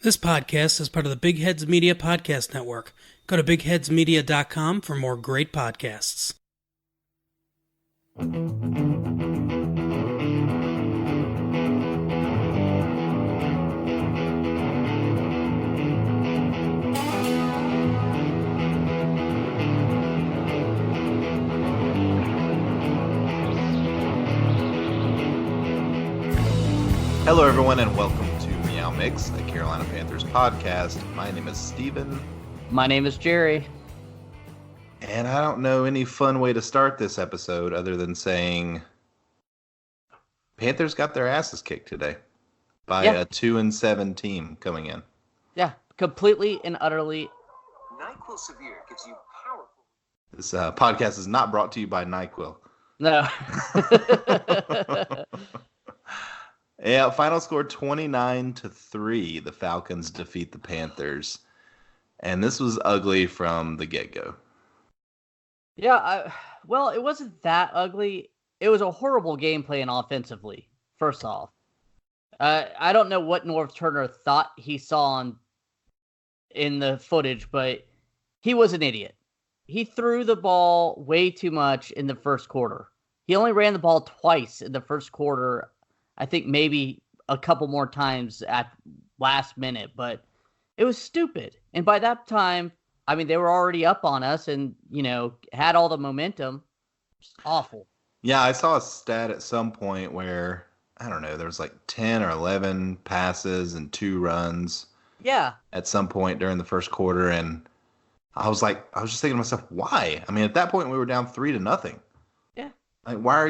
This podcast is part of the Big Heads Media Podcast Network. Go to bigheadsmedia.com for more great podcasts. Hello, everyone, and welcome to MeowMix, a Carolina Panthers podcast. My name is Steven. My name is Jerry. And I don't know any fun way to start this episode other than saying Panthers got their asses kicked today by a 2-7 team coming in. Yeah, completely and utterly. NyQuil Severe gives you powerful. This podcast is not brought to you by NyQuil. No. Yeah, final score 29-3. The Falcons defeat the Panthers. And this was ugly from the get-go. Yeah, well, it wasn't that ugly. It was a horrible game plan offensively, first off. I don't know what Norv Turner thought he saw in the footage, but he was an idiot. He threw the ball way too much in the first quarter. He only ran the ball twice in the first quarter. I think maybe a couple more times at last minute, but it was stupid. And by that time, I mean, they were already up on us and, had all the momentum. It's awful. Yeah, I saw a stat at some point where, I don't know, there was like 10 or 11 passes and 2 runs. Yeah. At some point during the first quarter, and I was just thinking to myself, why? I mean, at that point we were down 3-0. Yeah. Like, why are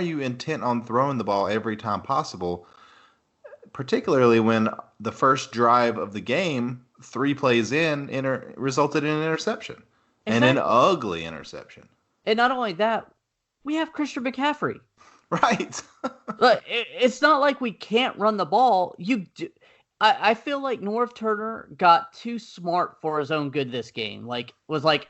you intent on throwing the ball every time possible? Particularly when the first drive of the game, 3 plays in, resulted in an interception. And an ugly interception. And not only that, we have Christian McCaffrey. Right. Look, it's not like we can't run the ball. I feel like Norv Turner got too smart for his own good this game.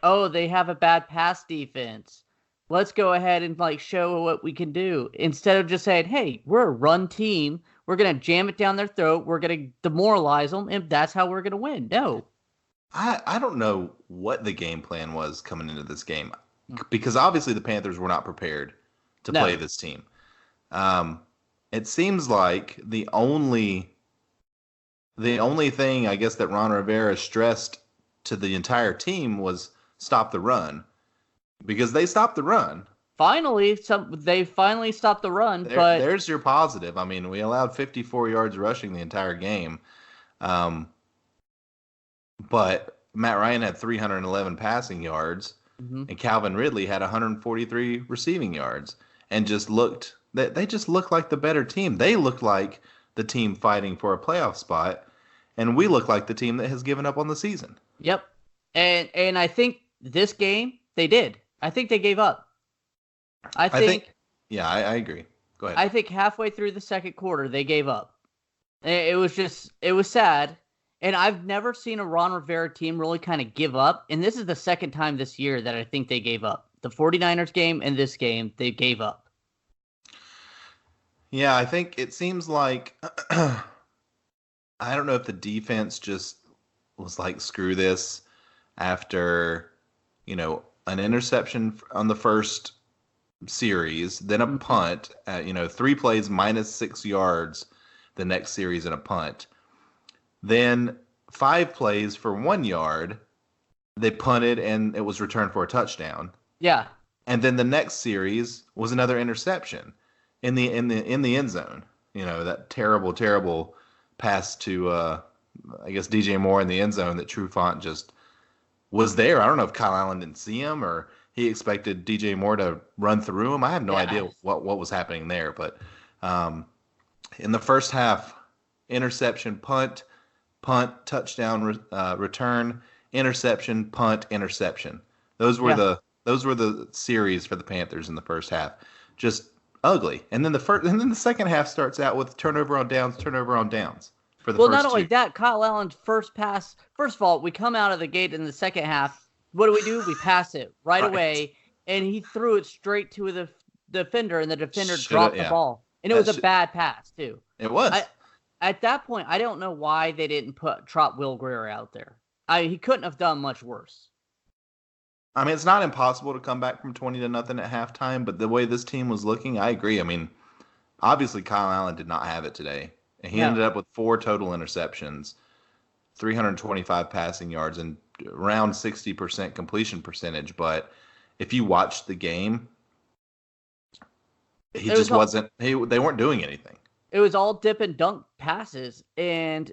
Oh, they have a bad pass defense. Let's go ahead and show what we can do. Instead of just saying, hey, we're a run team. We're going to jam it down their throat. We're going to demoralize them. And that's how we're going to win. No. I don't know what the game plan was coming into this game. Because obviously the Panthers were not prepared to play this team. It seems like the only thing, I guess, that Ron Rivera stressed to the entire team was stop the run. Because they stopped the run. They finally stopped the run. But there's your positive. I mean, we allowed 54 yards rushing the entire game. But Matt Ryan had 311 passing yards. Mm-hmm. And Calvin Ridley had 143 receiving yards. And they just looked like the better team. They looked like the team fighting for a playoff spot. And we look like the team that has given up on the season. Yep. And I think this game, they did. I think they gave up. I think I agree. Go ahead. I think halfway through the second quarter, they gave up. It was sad. And I've never seen a Ron Rivera team really kind of give up. And this is the second time this year that I think they gave up. The 49ers game and this game, they gave up. Yeah, I think it seems like, I don't know if the defense just was like, screw this after, an interception on the first series, then a punt, 3 plays minus 6 yards the next series and a punt. Then 5 plays for 1 yard, they punted and it was returned for a touchdown. Yeah. And then the next series was another interception in the end zone. That terrible pass to I guess DJ Moore in the end zone that Trufant just was there. I don't know if Kyle Allen didn't see him or he expected DJ Moore to run through him. I have no idea what was happening there. But in the first half, interception, punt, touchdown, return, interception, punt, interception. Those were the series for the Panthers in the first half. Just ugly. And then the second half starts out with turnover on downs. Not only that, Kyle Allen's first pass. First of all, we come out of the gate in the second half. What do? We pass it right away, and he threw it straight to the defender, and the defender dropped the ball. And it was a bad pass, too. It was. at that point, I don't know why they didn't trot Will Greer out there. He couldn't have done much worse. I mean, it's not impossible to come back from 20-0 at halftime, but the way this team was looking, I agree. I mean, obviously Kyle Allen did not have it today. And he ended up with 4 total interceptions, 325 passing yards, and around 60% completion percentage. But if you watched the game, he just wasn't. They weren't doing anything. It was all dip and dunk passes, and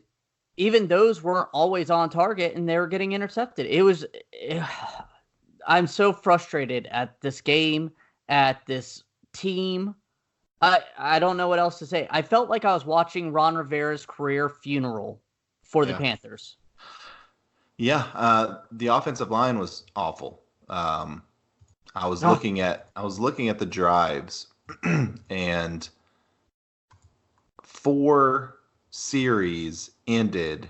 even those weren't always on target, and they were getting intercepted. I'm so frustrated at this game, at this team. I don't know what else to say. I felt like I was watching Ron Rivera's career funeral for the Panthers. Yeah, the offensive line was awful. I was looking at the drives, and 4 series ended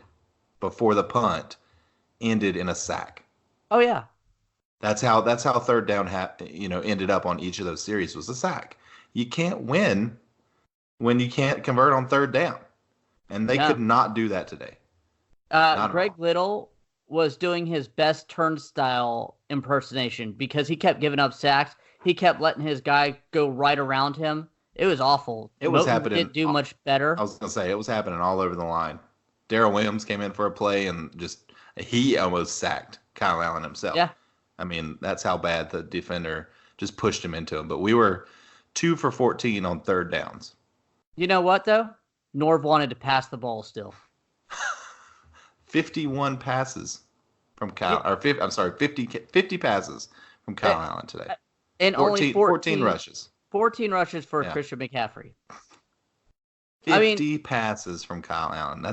before the punt ended in a sack. Oh yeah. That's how third down ended up on each of those series was a sack. You can't win when you can't convert on third down. And they could not do that today. Greg Little was doing his best turnstile impersonation because he kept giving up sacks. He kept letting his guy go right around him. It was awful. It was happening. Didn't do much better. I was going to say, it was happening all over the line. Darrell Williams came in for a play and he almost sacked Kyle Allen himself. Yeah. I mean, that's how bad the defender just pushed him into him. But we were 2 for 14 on third downs. You know what, though? Norv wanted to pass the ball still. 51 passes from Kyle. Or 50 passes from Kyle Allen today. And 14 rushes. 14 rushes for Christian McCaffrey. 50 passes from Kyle Allen.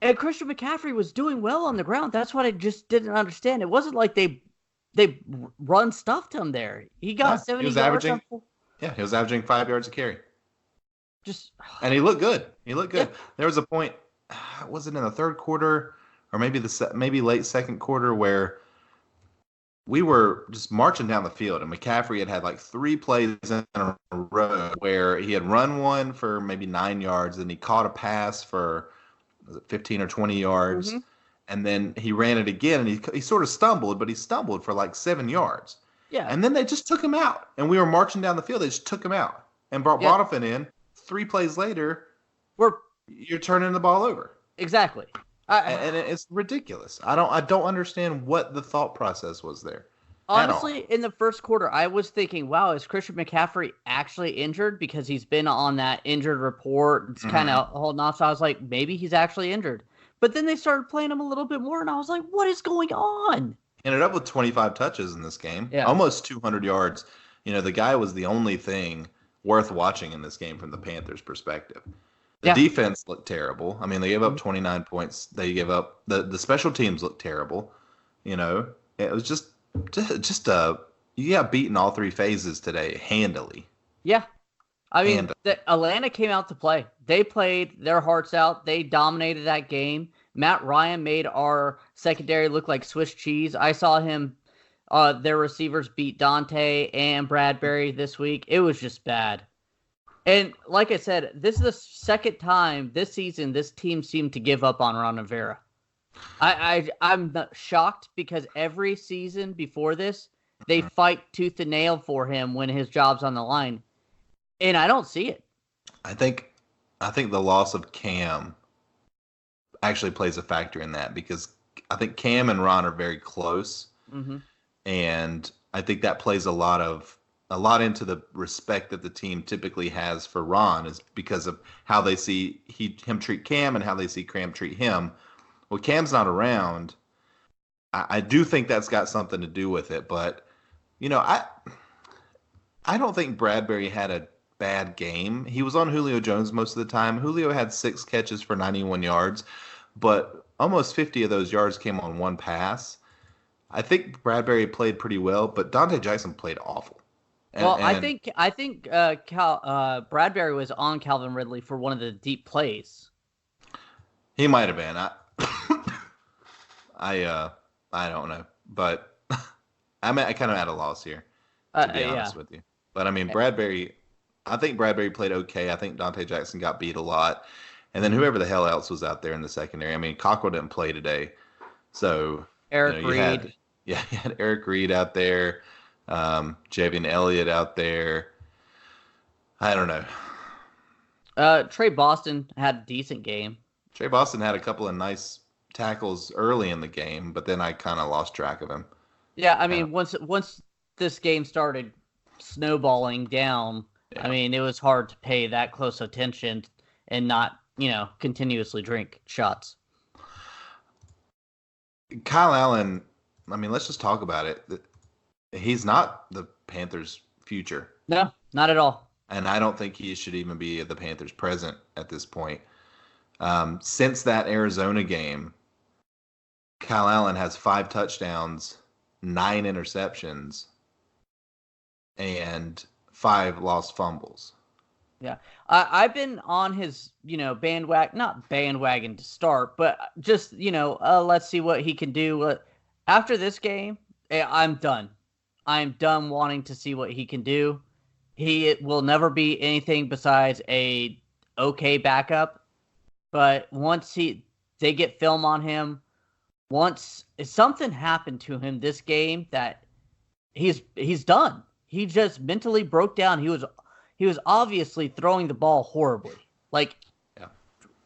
And Christian McCaffrey was doing well on the ground. That's what I just didn't understand. It wasn't like they run stuffed him there. He got 70 yards. He was averaging 5 yards a carry. And he looked good. Yeah. There was a point, was it in the third quarter or maybe late second quarter, where we were just marching down the field, and McCaffrey had like 3 plays in a row where he had run one for maybe 9 yards, and he caught a pass for 15 or 20 yards. Mm-hmm. And then he ran it again, and he sort of stumbled, but he stumbled for like 7 yards. Yeah. And then they just took him out. And we were marching down the field. They just took him out and brought Bonifant in. 3 plays later, you're turning the ball over. Exactly. And it's ridiculous. I don't understand what the thought process was there. Honestly, in the first quarter, I was thinking, wow, is Christian McCaffrey actually injured? Because he's been on that injured report. It's kind of holding off. So I was like, maybe he's actually injured. But then they started playing him a little bit more, and I was like, what is going on? Ended up with 25 touches in this game. Yeah. Almost 200 yards. The guy was the only thing worth watching in this game from the Panthers' perspective. The defense looked terrible. I mean, they gave up 29 points. They gave up the special teams looked terrible. It was just you got beaten all 3 phases today handily. Yeah. I mean, Atlanta came out to play. They played their hearts out. They dominated that game. Matt Ryan made our secondary look like Swiss cheese. I saw him, their receivers beat Dante and Bradbury this week. It was just bad. And like I said, this is the second time this season this team seemed to give up on Ron Rivera. I'm shocked because every season before this, they fight tooth and nail for him when his job's on the line. And I don't see it. I think the loss of Cam actually plays a factor in that, because I think Cam and Ron are very close. Mm-hmm. And I think that plays a lot into the respect that the team typically has for Ron, is because of how they see him treat Cam and how they see Cam treat him. Well, Cam's not around. I do think that's got something to do with it, but I don't think Bradbury had a bad game. He was on Julio Jones most of the time. Julio had 6 catches for 91 yards, but almost 50 of those yards came on 1 pass. I think Bradbury played pretty well, but Dante Jackson played awful. I think Bradbury was on Calvin Ridley for one of the deep plays. He might have been. I don't know, but I'm kind of at a loss here, to be honest with you. But I mean, I think Bradbury played okay. I think Dante Jackson got beat a lot, And then whoever the hell else was out there in the secondary. I mean, Cockrell didn't play today. So Eric you Reed. you had Eric Reed out there, Javian Elliott out there. I don't know. Trey Boston had a decent game. Trey Boston had a couple of nice tackles early in the game, but then I kind of lost track of him. Yeah, I mean, once this game started snowballing down, I mean, it was hard to pay that close attention and not, continuously drink shots. Kyle Allen, I mean, let's just talk about it. He's not the Panthers' future. No, not at all. And I don't think he should even be the Panthers' present at this point. Since that Arizona game, Kyle Allen has 5 touchdowns, 9 interceptions, and 5 lost fumbles. Yeah. I've been on his, bandwagon, not bandwagon to start, but just, let's see what he can do. After this game, I'm done. I'm done wanting to see what he can do. He will never be anything besides a okay backup. But once they get film on him, once something happened to him this game that he's done. He just mentally broke down. He was obviously throwing the ball horribly.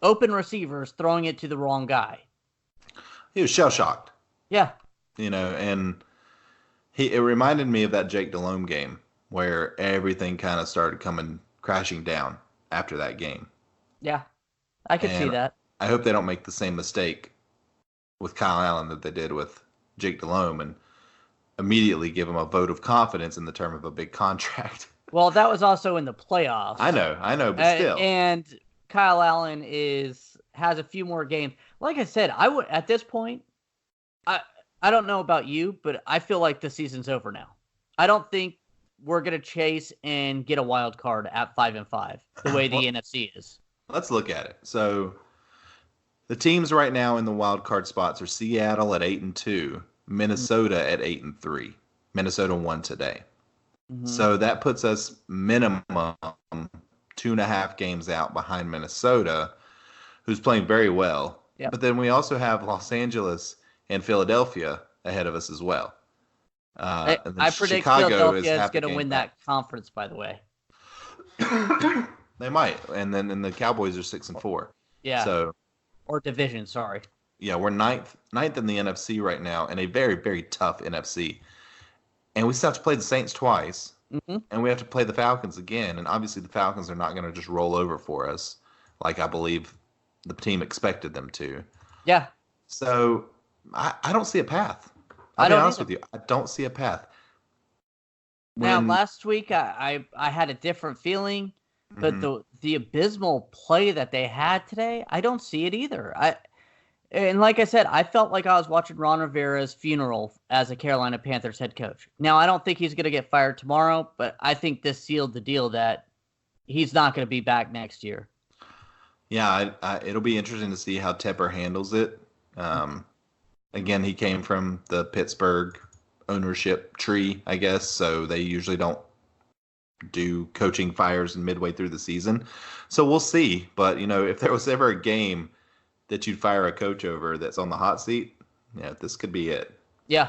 Open receivers throwing it to the wrong guy. He was shell-shocked. Yeah. And it reminded me of that Jake Delhomme game where everything kind of started coming crashing down after that game. Yeah. I could see that. I hope they don't make the same mistake with Kyle Allen that they did with Jake Delhomme and immediately give him a vote of confidence in the term of a big contract. Well, that was also in the playoffs. I know, but still. And Kyle Allen has a few more games. Like I said, I would at this point, I don't know about you, but I feel like the season's over now. I don't think we're gonna chase and get a wild card at 5-5 the way the NFC is. Let's look at it. So the teams right now in the wild card spots are Seattle at 8-2, Minnesota at 8-3. Minnesota won today. Mm-hmm. So that puts us minimum 2.5 games out behind Minnesota, who's playing very well. Yep. But then we also have Los Angeles and Philadelphia ahead of us as well. I predict Chicago Philadelphia is going to win that conference, by the way. They might. And then the Cowboys are 6-4. Yeah. Or division, sorry. Yeah, we're ninth in the NFC right now, and a very, very tough NFC. And we still have to play the Saints twice, and we have to play the Falcons again. And obviously the Falcons are not going to just roll over for us like I believe the team expected them to. Yeah. So I don't see a path. I'll be honest with you. I don't see a path. Now, last week I had a different feeling, but the abysmal play that they had today, I don't see it either. And like I said, I felt like I was watching Ron Rivera's funeral as a Carolina Panthers head coach. Now, I don't think he's going to get fired tomorrow, but I think this sealed the deal that he's not going to be back next year. Yeah, it'll be interesting to see how Tepper handles it. Again, he came from the Pittsburgh ownership tree, I guess, so they usually don't do coaching fires midway through the season. So we'll see. But, if there was ever a game that you'd fire a coach over that's on the hot seat, yeah, this could be it. Yeah.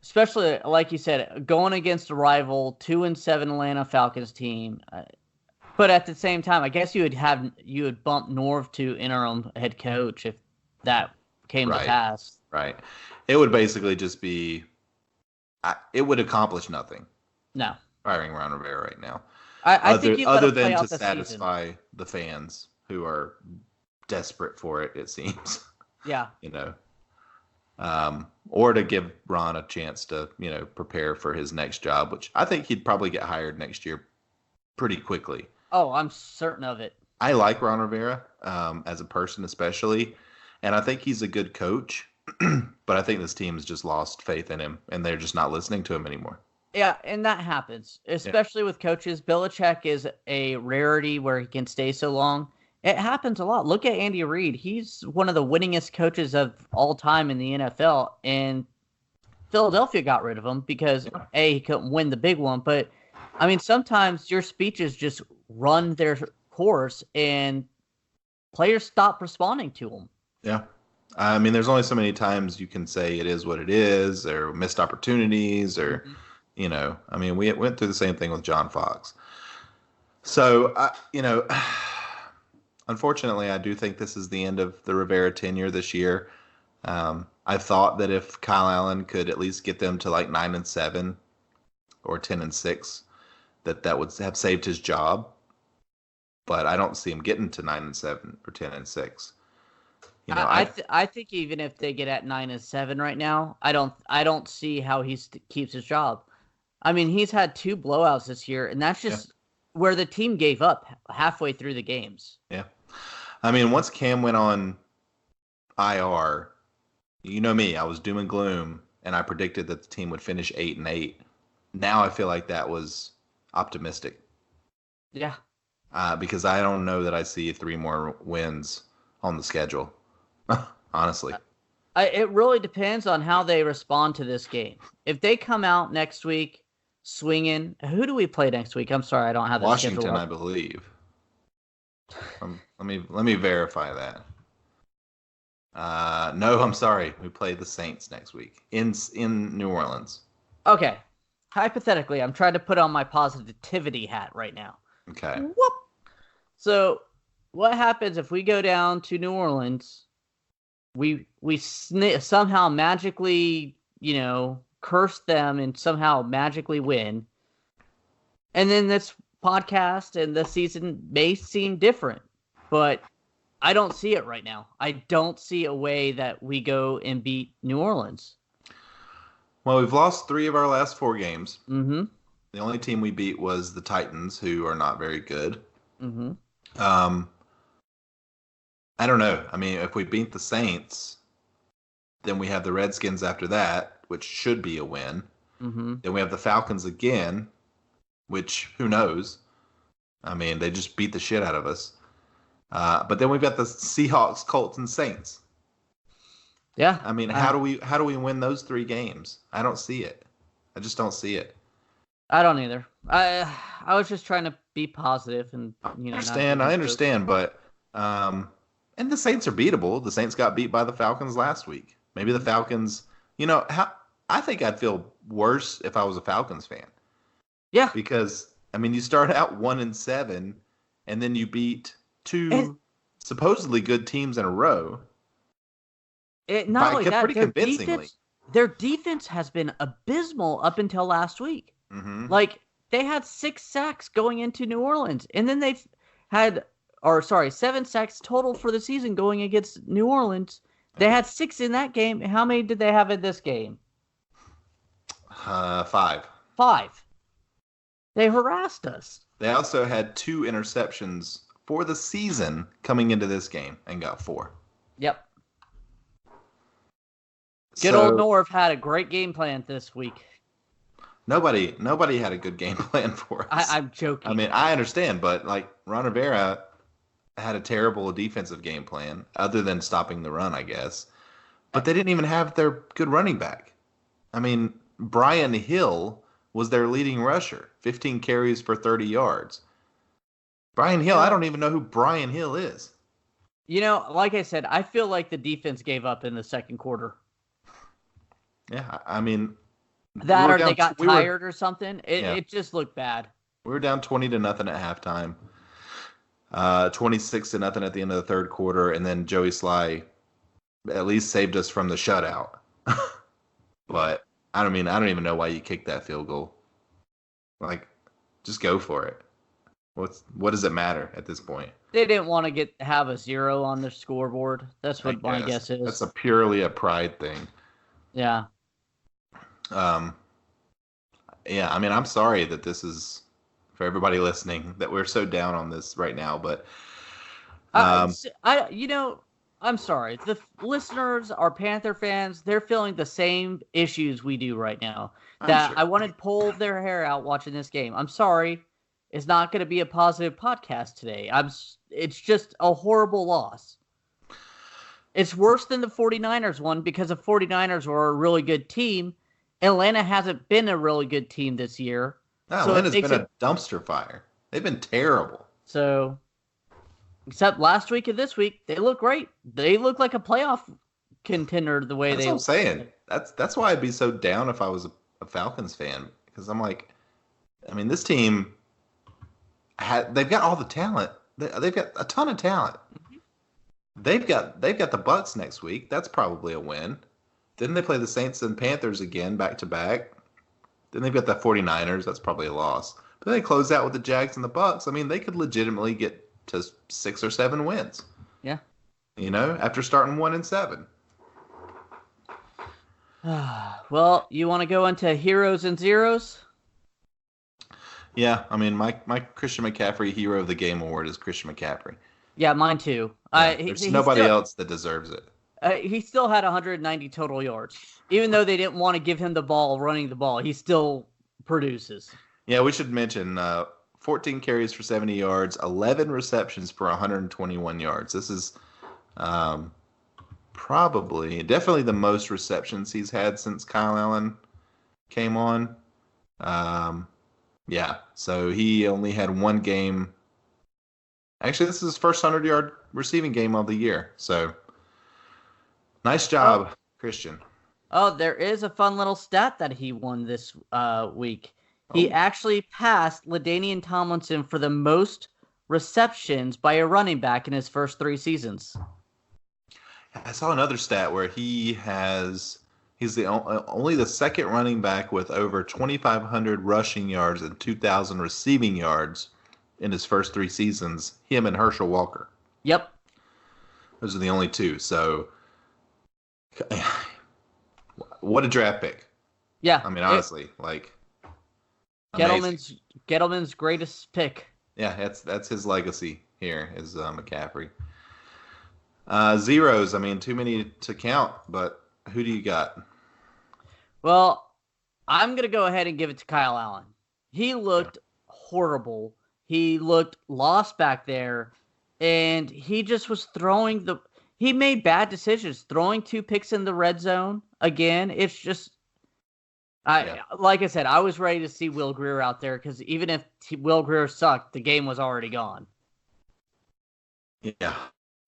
Especially, like you said, going against a rival 2-7 Atlanta Falcons team. But at the same time, I guess you would bump Norv to interim head coach if that came to pass. Right. It would basically just be, it would accomplish nothing. No. Firing Ron Rivera right now. I think other than to satisfy the fans who are desperate for it, it seems. Yeah. Or to give Ron a chance to, prepare for his next job, which I think he'd probably get hired next year pretty quickly. Oh, I'm certain of it. I like Ron Rivera as a person especially, and I think he's a good coach, but I think this team has just lost faith in him, and they're just not listening to him anymore. Yeah, and that happens, especially with coaches. Belichick is a rarity where he can stay so long. It happens a lot. Look at Andy Reid. He's one of the winningest coaches of all time in the NFL, and Philadelphia got rid of him because, he couldn't win the big one. But, I mean, sometimes your speeches just run their course, and players stopped responding to him. Yeah. I mean, there's only so many times you can say it is what it is, or missed opportunities, or, I mean, we went through the same thing with John Fox. So, unfortunately, I do think this is the end of the Rivera tenure this year. I thought that if Kyle Allen could at least get them to like 9-7 or 10-6, that would have saved his job. But I don't see him getting to 9-7 or 10-6. I think even if they get at 9-7 right now, I don't see how he keeps his job. I mean, he's had 2 blowouts this year, and that's just where the team gave up halfway through the games. Yeah. I mean, once Cam went on IR, you know me, I was doom and gloom, and I predicted that the team would finish 8-8. Now I feel like that was optimistic. Yeah. Because I don't know that I see 3 more wins on the schedule, honestly. It really depends on how they respond to this game. If they come out next week swinging, who do we play next week? I'm sorry, I don't have that Washington, schedule. I believe. Let me verify that. No, I'm sorry. We play the Saints next week in New Orleans. Okay. Hypothetically, I'm trying to put on my positivity hat right now. Okay. Whoop. So, what happens if we go down to New Orleans? We somehow magically, curse them and somehow magically win. And then this podcast and the season may seem different, but I don't see it right now. I don't see a way that we go and beat New Orleans. Well, we've lost 3 of our last 4 games. Mm-hmm. The only team we beat was the Titans, who are not very good. Mm-hmm. I don't know. I mean, if we beat the Saints, then we have the Redskins after that, which should be a win. Mm-hmm. Then we have the Falcons again, which, who knows? I mean, they just beat the shit out of us. But then we've got the Seahawks, Colts, and Saints. Yeah. I mean, how do we win those 3 games? I don't see it. I just don't see it. I don't either. I was just trying to be positive and I understand, but and the Saints are beatable. The Saints got beat by the Falcons last week. Maybe the Falcons, I think I'd feel worse if I was a Falcons fan. Yeah. Because I mean, you start out 1-7 and then you beat 2 supposedly good teams in a row. Not only that, pretty convincingly. Their defense has been abysmal up until last week. Mm-hmm. Like, they had 6 sacks going into New Orleans, and then they've had, 7 sacks total for the season going against New Orleans. They had 6 in that game. How many did they have in this game? 5. 5. They harassed us. They also had 2 interceptions for the season coming into this game and got 4. Yep. Good old Norv had a great game plan this week. Nobody had a good game plan for us. I'm joking. I mean, I understand, but like Ron Rivera had a terrible defensive game plan, other than stopping the run, I guess. But they didn't even have their good running back. I mean, Brian Hill was their leading rusher, 15 carries for 30 yards. Brian Hill, I don't even know who Brian Hill is. Like I said, I feel like the defense gave up in the second quarter. Yeah, I mean, that or they got tired or something. It just looked bad. We were down 20-0 at halftime, 26-0 at the end of the third quarter, and then Joey Sly at least saved us from the shutout. But I don't even know why you kicked that field goal. Like, just go for it. What does it matter at this point? They didn't want to have a 0 on their scoreboard. That's what my guess is. That's purely a pride thing. Yeah. Yeah, I mean, I'm sorry that this is, for everybody listening, that we're so down on this right now, but I'm sorry. The listeners are Panther fans. They're feeling the same issues we do right now. That sure. I wanted to pull their hair out watching this game. I'm sorry. It's not going to be a positive podcast today. It's just a horrible loss. It's worse than the 49ers one because the 49ers were a really good team. Atlanta hasn't been a really good team this year. No, Atlanta's been a dumpster fire. They've been terrible. So, Except last week and this week, they look great. They look like a playoff contender the way That's they. what I'm saying. That's why I'd be so down if I was a Falcons fan, because I'm like, I mean, this team they've got all the talent. They've got a ton of talent. They've got the Bucks next week. That's probably a win. Then they play the Saints and Panthers again back to back. Then they've got the 49ers. That's probably a loss. But they close out with the Jags and the Bucks. I mean, they could legitimately get to 6 or 7 wins. Yeah. After starting 1-7. Well, you want to go into heroes and zeros? Yeah, I mean, my Christian McCaffrey Hero of the Game award is Christian McCaffrey. Yeah, mine too. There's nobody else that deserves it. He still had 190 total yards. Even though they didn't want to give him the ball running the ball, he still produces. Yeah, we should mention 14 carries for 70 yards, 11 receptions for 121 yards. This is definitely the most receptions he's had since Kyle Allen came on. Yeah, so he only had one game. Actually, this is his first 100-yard receiving game of the year. So, nice job, Christian. Oh, there is a fun little stat that he won this week. He actually passed LaDainian Tomlinson for the most receptions by a running back in his first 3 seasons. I saw another stat where he's only the second running back with over 2,500 rushing yards and 2,000 receiving yards in his first 3 seasons. Him and Herschel Walker. Yep. Those are the only 2. So, what a draft pick. Yeah. I mean, honestly, amazing. Gettleman's greatest pick. Yeah, that's his legacy here is McCaffrey. Zeros, I mean, too many to count, but who do you got? Well, I'm going to go ahead and give it to Kyle Allen. He looked horrible. He looked lost back there, and he just was he made bad decisions, throwing 2 picks in the red zone. Again, it's just, like I said, I was ready to see Will Grier out there, because even if Will Grier sucked, the game was already gone. Yeah,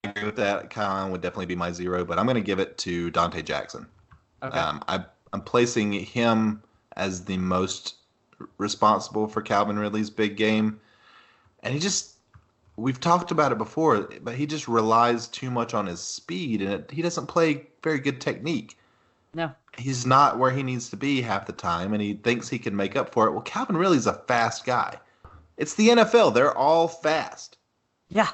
I agree with that. Kyle Allen would definitely be my 0, but I'm going to give it to Dante Jackson. Okay. I'm placing him as the most responsible for Calvin Ridley's big game. And we've talked about it before, but he just relies too much on his speed, and he doesn't play very good technique. No. He's not where he needs to be half the time, and he thinks he can make up for it. Well, Calvin Ridley's a fast guy. It's the NFL. They're all fast. Yeah.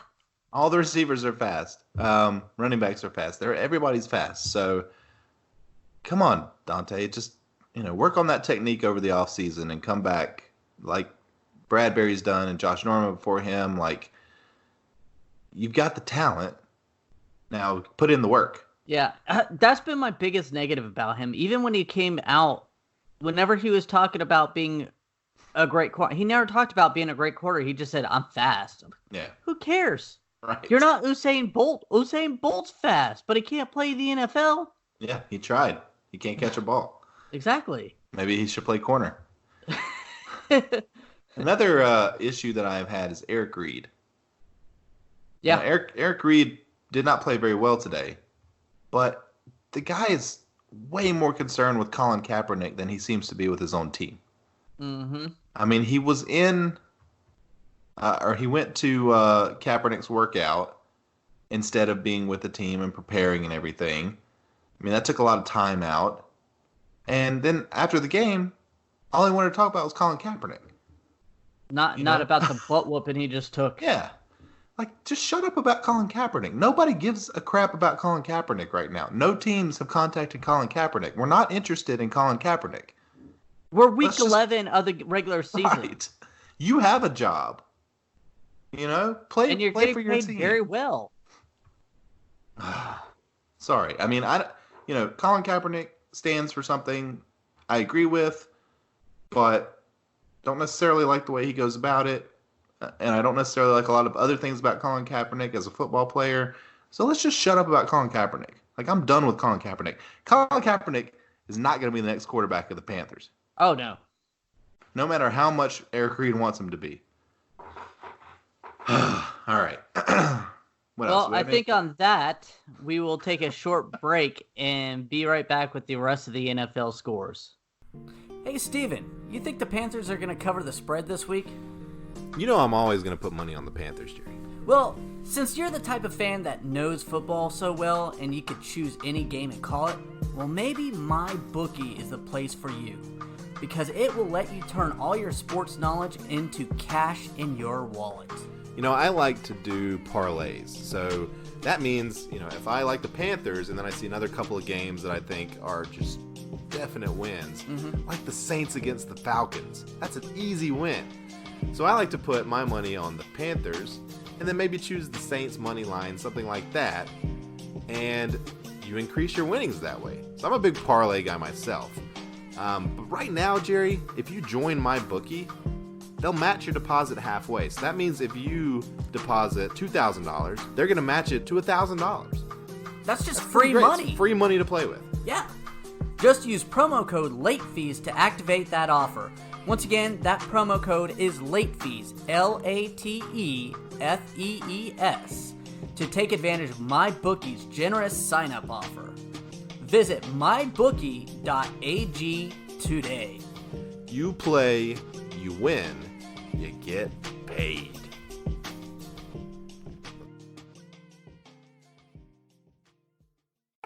All the receivers are fast. Running backs are fast. Everybody's fast. So, come on, Dante. Just, work on that technique over the offseason and come back like Bradbury's done and Josh Norman before him. Like, you've got the talent. Now, put in the work. Yeah, that's been my biggest negative about him. Even when he came out, whenever he was talking about being a great quarter, he never talked about being a great quarter. He just said, I'm fast. Yeah. Who cares? Right. You're not Usain Bolt. Usain Bolt's fast, but he can't play the NFL. Yeah, he tried. He can't catch a ball. Exactly. Maybe he should play corner. Another issue that I've had is Eric Reed. Yeah. Now, Eric Reed did not play very well today, but the guy is way more concerned with Colin Kaepernick than he seems to be with his own team. Mm-hmm. I mean, he was he went to Kaepernick's workout instead of being with the team and preparing and everything. I mean, that took a lot of time out. And then after the game, all he wanted to talk about was Colin Kaepernick. Not about the butt whooping he just took. Yeah. Like, just shut up about Colin Kaepernick. Nobody gives a crap about Colin Kaepernick right now. No teams have contacted Colin Kaepernick. We're not interested in Colin Kaepernick. We're week 11 of the regular season. Right. You have a job. Play and you're play getting for your paid team. very well. Sorry. I mean, Colin Kaepernick stands for something I agree with, but don't necessarily like the way he goes about it. And I don't necessarily like a lot of other things about Colin Kaepernick as a football player. So let's just shut up about Colin Kaepernick. Like, I'm done with Colin Kaepernick. Colin Kaepernick is not going to be the next quarterback of the Panthers. Oh, no. No matter how much Eric Reed wants him to be. All right. What else? Well, I think on that, we will take a short break and be right back with the rest of the NFL scores. Hey, Steven, you think the Panthers are going to cover the spread this week? You know I'm always going to put money on the Panthers, Jerry. Well, since you're the type of fan that knows football so well and you could choose any game and call it, well, maybe MyBookie is the place for you, because it will let you turn all your sports knowledge into cash in your wallet. You know, I like to do parlays, so that means, if I like the Panthers and then I see another couple of games that I think are just definite wins, like the Saints against the Falcons, that's an easy win. So I like to put my money on the Panthers and then maybe choose the Saints money line, something like that, and you increase your winnings that way. So I'm a big parlay guy myself. But right now, Jerry, if you join MyBookie, they'll match your deposit halfway. So that means if you deposit $2,000, they're going to match it to $1,000. That's just free money. It's free money to play with. Yeah. Just use promo code LATEFEES to activate that offer. Once again, that promo code is LATEFEES, LATEFEES, to take advantage of MyBookie's generous sign-up offer. Visit mybookie.ag today. You play, you win, you get paid.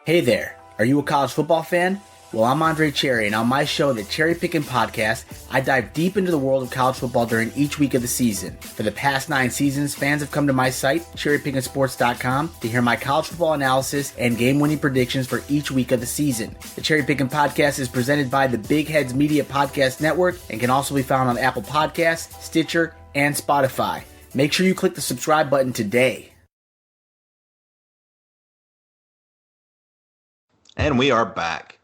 Hey there, are you a college football fan? Well, I'm Andre Cherry, and on my show, the Cherry Pickin' Podcast, I dive deep into the world of college football during each week of the season. For the past 9 seasons, fans have come to my site, cherrypickinsports.com, to hear my college football analysis and game-winning predictions for each week of the season. The Cherry Pickin' Podcast is presented by the Big Heads Media Podcast Network and can also be found on Apple Podcasts, Stitcher, and Spotify. Make sure you click the subscribe button today. And we are back.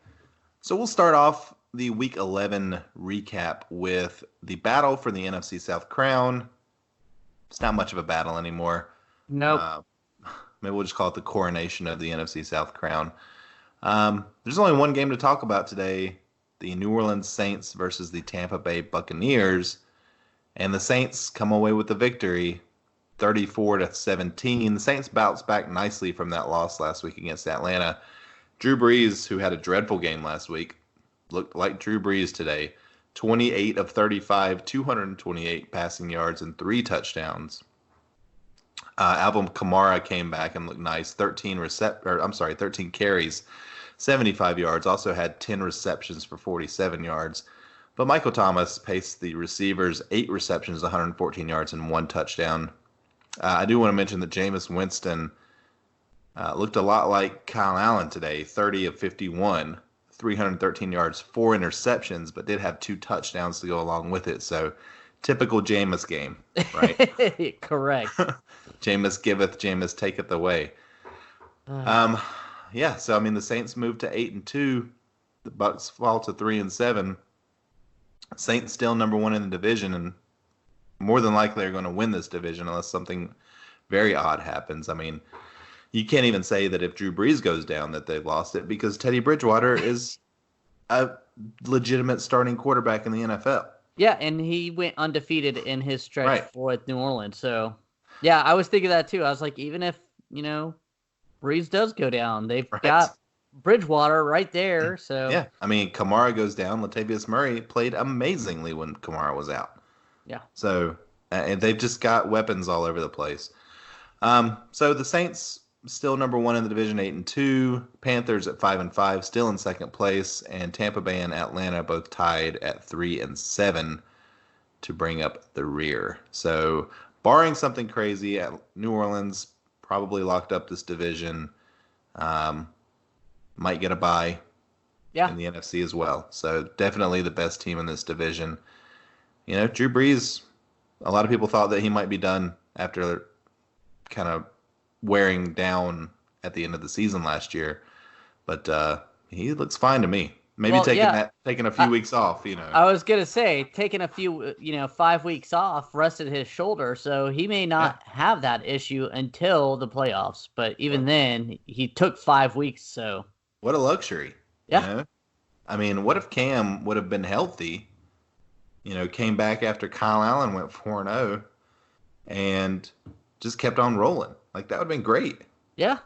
So we'll start off the Week 11 recap with the battle for the NFC South crown. It's not much of a battle anymore. Nope. Maybe we'll just call it the coronation of the NFC South crown. There's only one game to talk about today, the New Orleans Saints versus the Tampa Bay Buccaneers. And the Saints come away with the victory, 34-17. The Saints bounced back nicely from that loss last week against Atlanta. Drew Brees, who had a dreadful game last week, looked like Drew Brees today. 28 of 35, 228 passing yards and 3 touchdowns. Alvin Kamara came back and looked nice. 13 carries, 75 yards. Also had 10 receptions for 47 yards. But Michael Thomas paced the receivers, 8 receptions, 114 yards, and 1 touchdown. I do want to mention that Jameis Winston looked a lot like Kyle Allen today, 30 of 51, 313 yards, 4 interceptions, but did have 2 touchdowns to go along with it. So, typical Jameis game, right? Correct. Jameis giveth, Jameis taketh away. Yeah, so I mean the Saints moved to 8-2, the Bucs fall to 3-7. Saints still number 1 in the division, and more than likely are going to win this division unless something very odd happens. I mean, you can't even say that if Drew Brees goes down that they've lost it, because Teddy Bridgewater is a legitimate starting quarterback in the NFL. Yeah, and he went undefeated in his stretch for New Orleans. So, yeah, I was thinking that too. I was like, even if, Brees does go down, they've got Bridgewater right there. So yeah, I mean, Kamara goes down. Latavius Murray played amazingly when Kamara was out. Yeah. So, and they've just got weapons all over the place. So the Saints still number 1 in the division, 8-2. Panthers at 5-5, still in second place, and Tampa Bay and Atlanta both tied at 3-7 to bring up the rear. So, barring something crazy, at New Orleans probably locked up this division. Might get a bye in the NFC as well. So, definitely the best team in this division. Drew Brees, a lot of people thought that he might be done after kind of wearing down at the end of the season last year, but he looks fine to me. Maybe taking a few weeks off. I was gonna say taking a few, 5 weeks off, rested his shoulder, so he may not have that issue until the playoffs. But even then, he took 5 weeks. So what a luxury! Yeah, I mean, what if Cam would have been healthy? Came back after Kyle Allen went 4-0, and just kept on rolling. Like, that would have been great. Yeah.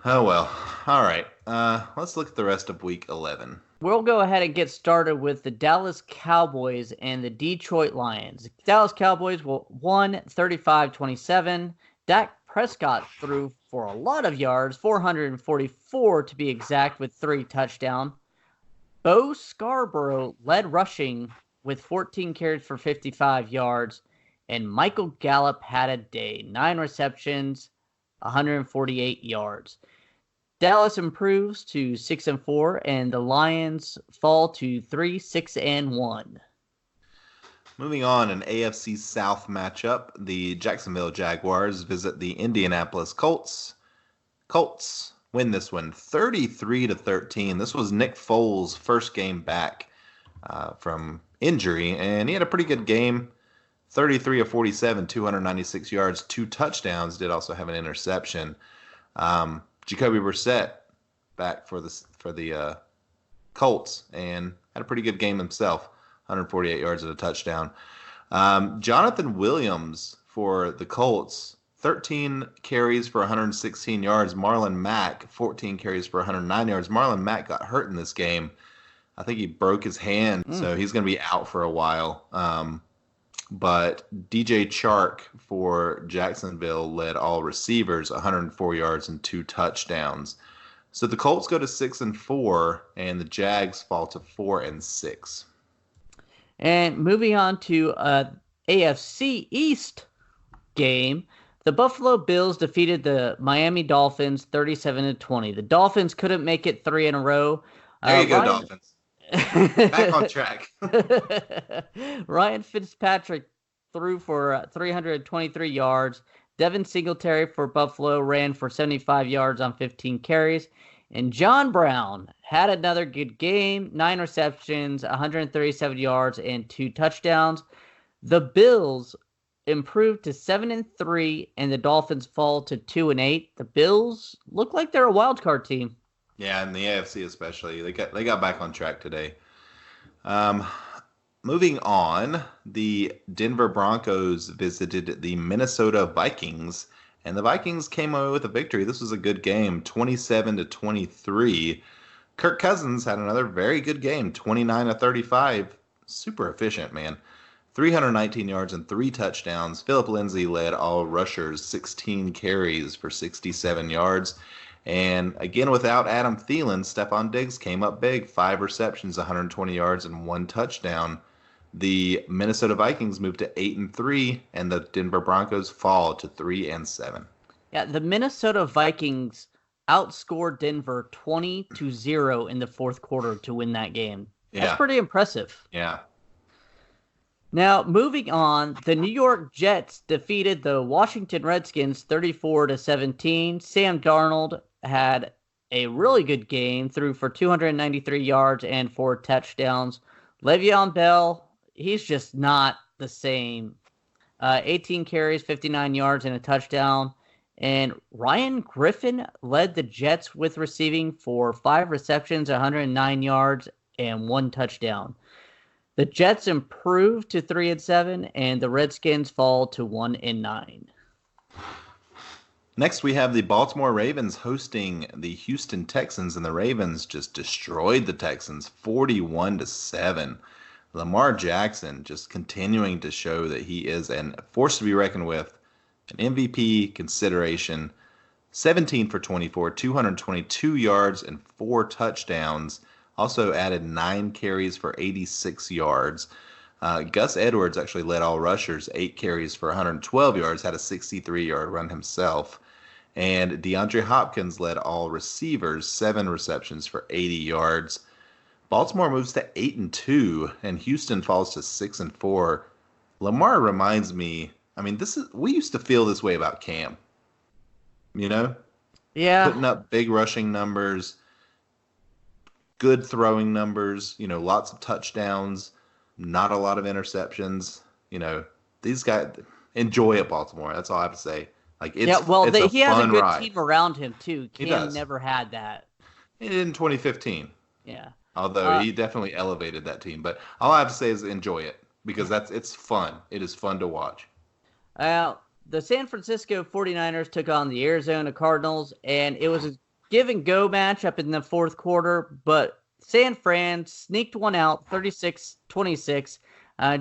Oh, well. All right. Let's look at the rest of Week 11. We'll go ahead and get started with the Dallas Cowboys and the Detroit Lions. Dallas Cowboys won 35-27. Dak Prescott threw for a lot of yards, 444 to be exact, with 3 touchdowns. Bo Scarborough led rushing with 14 carries for 55 yards. And Michael Gallup had a day, 9 receptions, 148 yards. Dallas improves to 6-4, and the Lions fall to 3-6-1. Moving on, an AFC South matchup. The Jacksonville Jaguars visit the Indianapolis Colts. Colts win this one 33-13. This was Nick Foles' first game back from injury, and he had a pretty good game. 33 of 47, 296 yards, 2 touchdowns. Did also have an interception. Jacoby Brissett back for the Colts and had a pretty good game himself. 148 yards and a touchdown. Jonathan Williams for the Colts, 13 carries for 116 yards. Marlon Mack, 14 carries for 109 yards. Marlon Mack got hurt in this game. I think he broke his hand, so he's going to be out for a while. But DJ Chark for Jacksonville led all receivers, 104 yards and 2 touchdowns. So the Colts go to 6-4, and the Jags fall to 4-6. And moving on to AFC East game, the Buffalo Bills defeated the Miami Dolphins 37-20. The Dolphins couldn't make it 3 in a row. There you go, Dolphins. Back on track. Ryan Fitzpatrick threw for 323 yards. Devin Singletary for Buffalo ran for 75 yards on 15 carries. And John Brown had another good game, 9 receptions, 137 yards, and 2 touchdowns. The Bills improved to 7-3, and the Dolphins fall to 2-8. The Bills look like they're a wild card team. Yeah, and the AFC especially. They got back on track today. Moving on, the Denver Broncos visited the Minnesota Vikings, and the Vikings came away with a victory. This was a good game, 27-23. Kirk Cousins had another very good game, 29-35. Super efficient, man. 319 yards and 3 touchdowns. Philip Lindsay led all rushers, 16 carries for 67 yards. And again, without Adam Thielen, Stephon Diggs came up big, 5 receptions, 120 yards, and 1 touchdown. The Minnesota Vikings moved to 8-3, and the Denver Broncos fall to 3-7. Yeah, the Minnesota Vikings outscored Denver 20-0 in the fourth quarter to win that game. That's pretty impressive. Yeah. Now, moving on, the New York Jets defeated the Washington Redskins 34-17. Sam Darnold had a really good game, threw for 293 yards and 4 touchdowns. Le'Veon Bell, he's just not the same. 18 carries, 59 yards, and a touchdown. And Ryan Griffin led the Jets with receiving for 5 receptions, 109 yards, and 1 touchdown. The Jets improved to 3-7, and the Redskins fall to 1-9. Next, we have the Baltimore Ravens hosting the Houston Texans, and the Ravens just destroyed the Texans 41-7. Lamar Jackson just continuing to show that he is a force to be reckoned with, an MVP consideration. 17 for 24, 222 yards, and 4 touchdowns. Also added 9 carries for 86 yards. Gus Edwards actually led all rushers, 8 carries for 112 yards, had a 63-yard run himself. And DeAndre Hopkins led all receivers, 7 receptions for 80 yards. Baltimore moves to 8-2, and Houston falls to 6-4. Lamar reminds me, we used to feel this way about Cam. You know? Yeah. Putting up big rushing numbers, good throwing numbers, lots of touchdowns, not a lot of interceptions. These guys enjoy it, Baltimore. That's all I have to say. He has a good team around him too. Cam never had that. In 2015. Yeah. Although he definitely elevated that team. But all I have to say is enjoy it, because it's fun. It is fun to watch. the San Francisco 49ers took on the Arizona Cardinals, and it was a give-and-go match up in the fourth quarter, but San Fran sneaked one out, 36-26.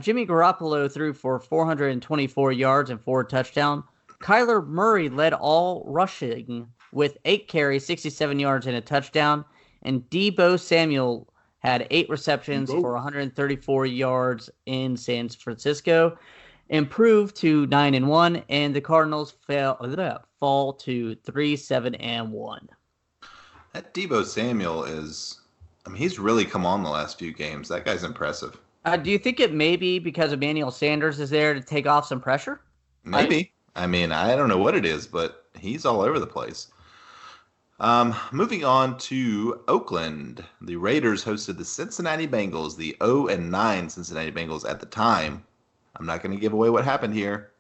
Jimmy Garoppolo threw for 424 yards and 4 touchdowns. Kyler Murray led all rushing with 8 carries, 67 yards, and a touchdown. And Deebo Samuel had 8 receptions for 134 yards in San Francisco. Improved to 9-1, and the Cardinals fall to 3-7-1. That Deebo Samuel he's really come on the last few games. That guy's impressive. Do you think it may be because Emmanuel Sanders is there to take off some pressure? Maybe. I don't know what it is, but he's all over the place. Moving on to Oakland. The Raiders hosted the Cincinnati Bengals, the 0-9 Cincinnati Bengals at the time. I'm not going to give away what happened here.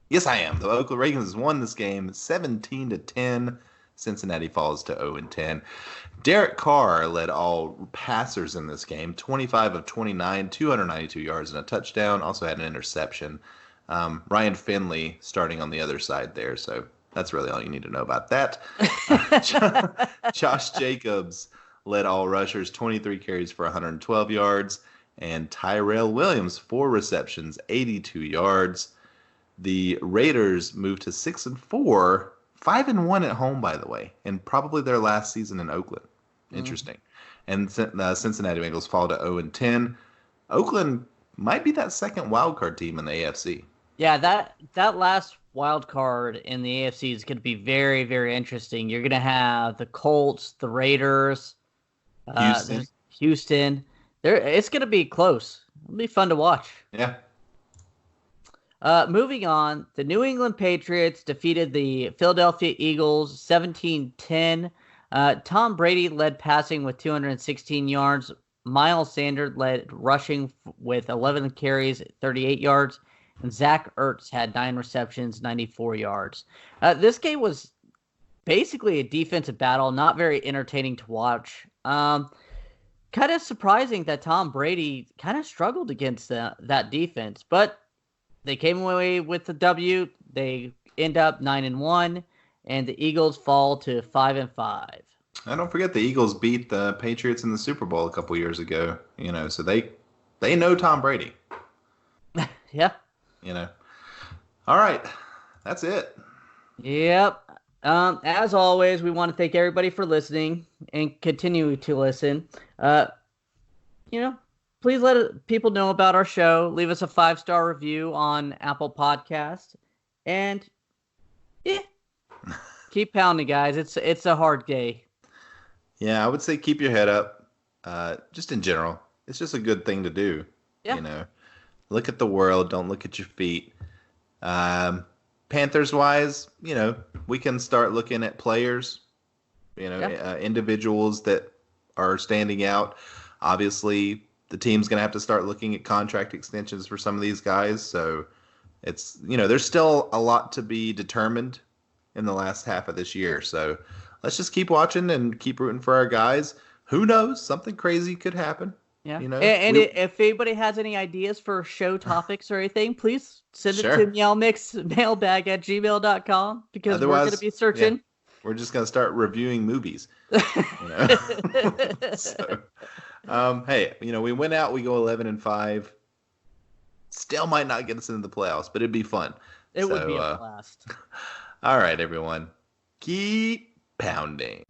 Yes, I am. The Oakland Raiders won this game 17-10. Cincinnati falls to 0-10. Derek Carr led all passers in this game, 25 of 29, 292 yards and a touchdown. Also had an interception. Ryan Finley starting on the other side there, so that's really all you need to know about that. Josh Jacobs led all rushers, 23 carries for 112 yards, and Tyrell Williams, 4 receptions, 82 yards. The Raiders moved to 6-4, 5-1 at home, by the way, and probably their last season in Oakland. Interesting. And the Cincinnati Bengals fall to 0-10. Oakland might be that second wild card team in the AFC. Yeah, that last wild card in the AFC is going to be very, very interesting. You're going to have the Colts, the Raiders, Houston. It's going to be close. It'll be fun to watch. Yeah. Moving on, the New England Patriots defeated the Philadelphia Eagles 17-10. Tom Brady led passing with 216 yards. Miles Sanders led rushing with 11 carries, 38 yards. And Zach Ertz had 9 receptions, 94 yards. This game was basically a defensive battle, not very entertaining to watch. Kind of surprising that Tom Brady kind of struggled against that defense, but they came away with the W. They end up 9-1, and the Eagles fall to 5-5. And don't forget the Eagles beat the Patriots in the Super Bowl a couple years ago. So they know Tom Brady. Yeah. All right, that's it. Yep. As always, we want to thank everybody for listening and continue to listen. Please let people know about our show. Leave us a 5-star review on Apple Podcast, and keep pounding, guys. It's a hard day. Yeah, I would say keep your head up. Just in general, it's just a good thing to do. Yeah. Look at the world. Don't look at your feet. Panthers wise, we can start looking at players, individuals that are standing out. Obviously, the team's going to have to start looking at contract extensions for some of these guys. So it's, there's still a lot to be determined in the last half of this year. So let's just keep watching and keep rooting for our guys. Who knows? Something crazy could happen. Yeah. If anybody has any ideas for show topics or anything, please send it to MeowMixMailbag@gmail.com because we're going to be searching. Yeah, we're just going to start reviewing movies. So, hey, we went out, we go 11-5. Still might not get us into the playoffs, but it'd be fun. It would be a blast. All right, everyone. Keep pounding.